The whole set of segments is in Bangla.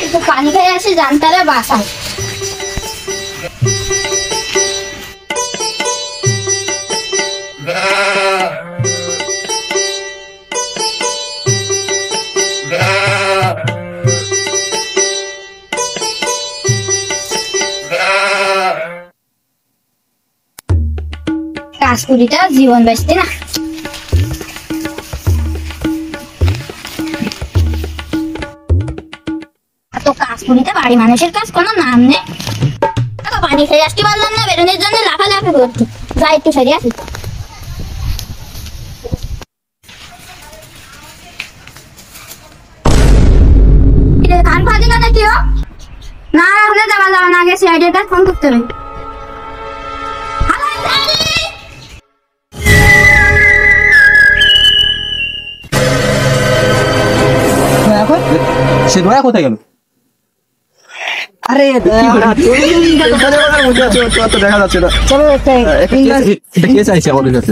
একটু পানি খেয়ে আসি, জানতারে বাসা। কাজকুড়িটা জীবন বাঁচতে না। তো কাজকুড়িতে বাড়ি মানুষের কাজ কোনো নাম নেই। পানি খেয়ে আসতে পারলাম না, বেরোনোর জন্য লাফালাফি করছি। যাই একটু সেরে আসি। কান ফাঁদি না নাকি? না ওখানে যাওয়া যাবে না, আগে সিআইডির কাছে ফোন করতে হবে। সে দয়া কোথায় গেল? আরে দেখা যাচ্ছে না। চলো কে চাইছে আমাদের কাছে?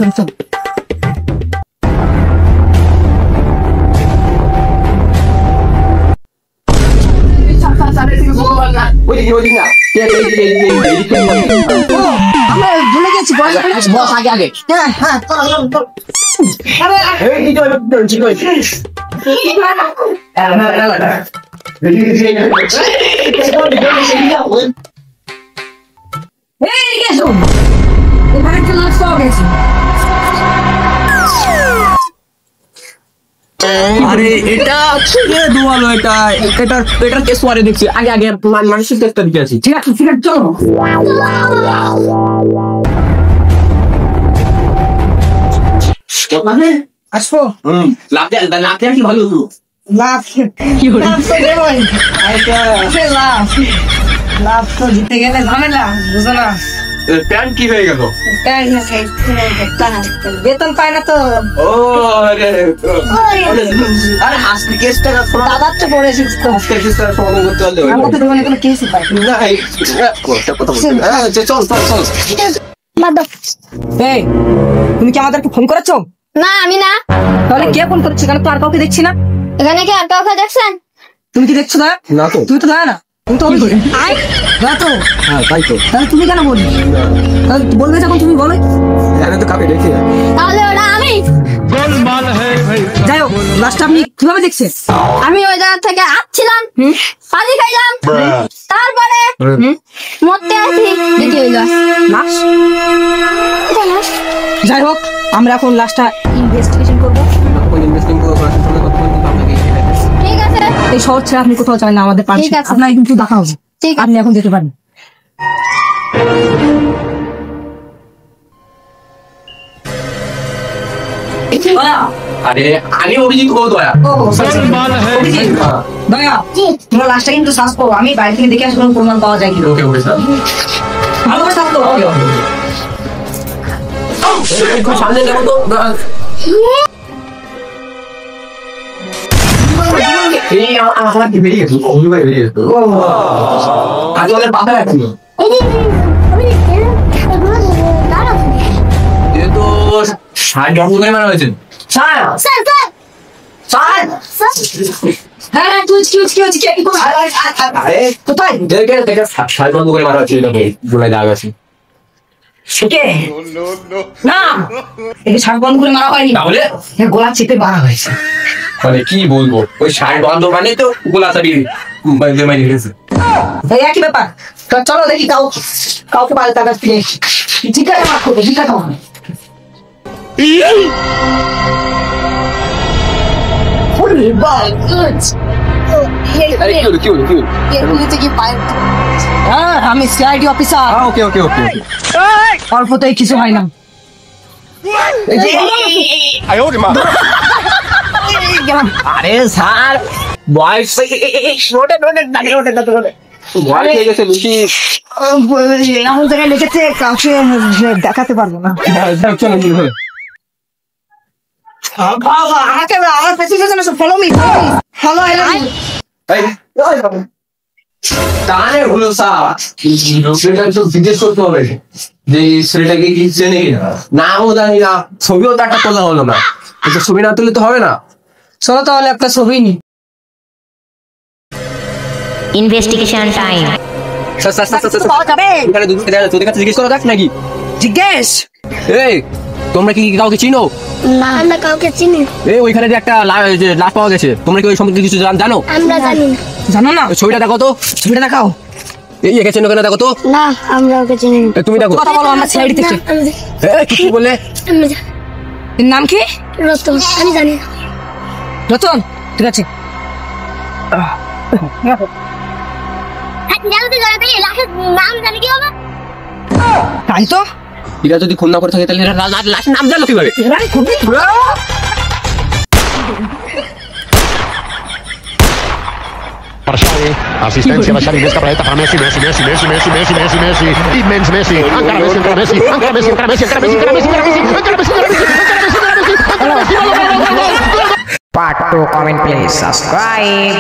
আমরা ভুলে গেছি বস আগে আগে। আরে এটা দোয়ালো, এটা কেস ওয়ারে দেখছি। আগে আগে মানুষের দেখতে দিকে আছি। ঠিক আছে ঠিক আছে চলো। আসবো লাভ কি ভালো লাভ লাভ তো জিতে গেলে ঝামেলা, বুঝো না? প্যান্ট কি হয়ে গেল? বেতন পায় না তো। ও আরে আজকে কেসটা দাদার তো পড়ে এসেছি তো। আজকে কেসটা সমাধান করতে পারলে আমার তো দোকানে কোনো কেসই পাই না। কথা বলতে চল চল চল। এই তুমি কি আমাদেরকে ফোন করেছো? না আমি না। তাহলে কে ফোন করছে? কেন তো আর কাউকে দেখছি না। এখানে কি আর কাউকে দেখছেন? তুমি কি দেখছো? না না তো। তুই তো না না তুমি তো না তো। হ্যাঁ তাই তো। তাহলে তুমি কেন বলবি? তাহলে বলবে যখন তুমি বলো। এখানে তো কাকে দেখি। তাহলে ওটা আমি। যাই হোক লাস্ট আপনি কিভাবে দেখছেন? আমি ওই জায়গা থেকে আসছিলাম, পানি খাইলাম, তারপরে মরতে আসি দেখি হইল লাশ। যাই হোক আমরা এখন লাশটা ইনভেস্টিগেশন করবো। ঠিক আছে। এই শহর ছেড়ে আপনি কোথাও যাবেন না, আমাদের পাশে ঠিক আছে। আপনার কিন্তু দেখা হবে। ঠিক আছে। আপনি এখন যেতে পারেন। আরে আমি অভিজিৎ ও দয়া। দয়া তোমার লাশটা কিন্তু সার্চ করো, আমি বাইরে থেকে দেখে আসলে প্রমাণ পাওয়া যায় কিনা। ওকে ওকে স্যার। ভালো করে সার্চ করো। সামনে যাবো তো। এই আমার কি বেরিয়ে গেছে? অভিজিৎ ভাই বেরিয়ে গেছে। আজ ওদের পাতা রাখছিল। এ তো 60 জন করে মারা হয়েছে। স্যার স্যার স্যার হ্যাঁ কি কোথায় দেখে 60 জন করে মারা হয়েছে। জুলাই দাগ আছে। না একে ছাড় বন্ধ করে মারা হয়নি, তাহলে গোলা চেপে মারা হয়েছে। মানে কি বলবো, ওই 60 বন্ধ মানে তো গোলা চাবি মারি গেছে। এই একই ব্যাপার। তো চলো দেখি কাউকে পারে তার কাছ থেকে জিজ্ঞাসা করবো। জিজ্ঞাসা করবো হ্যাঁ আমি সিআইডি অফিসার। ওকে ওকে ওকে অল্পতেই কিছু হয় না। আরে স্যার বয়স ভয় খেয়ে গেছে বেশি। এমন জায়গায় লিখেছে কাউকে দেখাতে পারবো না। চলো আমাকে আমার পেছনে ফলো মি ফলো তাহলে হলো স্যার জিজ্ঞেস করতে হবে যে ছেলেটাকে কি চেনে কিনা। না ও জানি না, ছবিও তো একটা তোলা হলো না। ছবি না তুললে তো হবে না। চলো তাহলে একটা ছবি নি। Investigation time. পাওয়া যাবে এখানে দুটো তোদের কাছে জিজ্ঞেস করা যাক নাকি? জিজ্ঞেস এই তোমরা কি কাউকে চিনো? না আমরা কাউকে চিনি না। এই ওইখানে যে একটা লাশ পাওয়া গেছে, তোমরা কি ওই সম্পর্কে কিছু জানো? আমরা জানি না। জানো না ওই ছবিটা দেখো তো, ছবিটা দেখাও এই একে চেনো কেন দেখো তো। না আমরা ওকে চিনি না। তুমি দেখো। কথা বলো আমরা সিআইডি থেকে কি বললে? এর নাম কি রতন আমি জানি না। রতন ঠিক আছে নাম জানি কি হবে? তাই তো এরা যদি খুন না করে থাকে তাহলে এরা লাশের নাম জানো কিভাবে? Parciale, assistenza alla Xavi, questa paletta per Messi, immens Messi, ancora Messi, ancora Messi, ancora Messi, ancora Messi, ancora Messi, ancora Messi, ancora Messi, ancora Messi, ancora Messi, ancora Messi, ancora Messi, ancora Messi, ancora Messi, Part 2 comment please subscribe.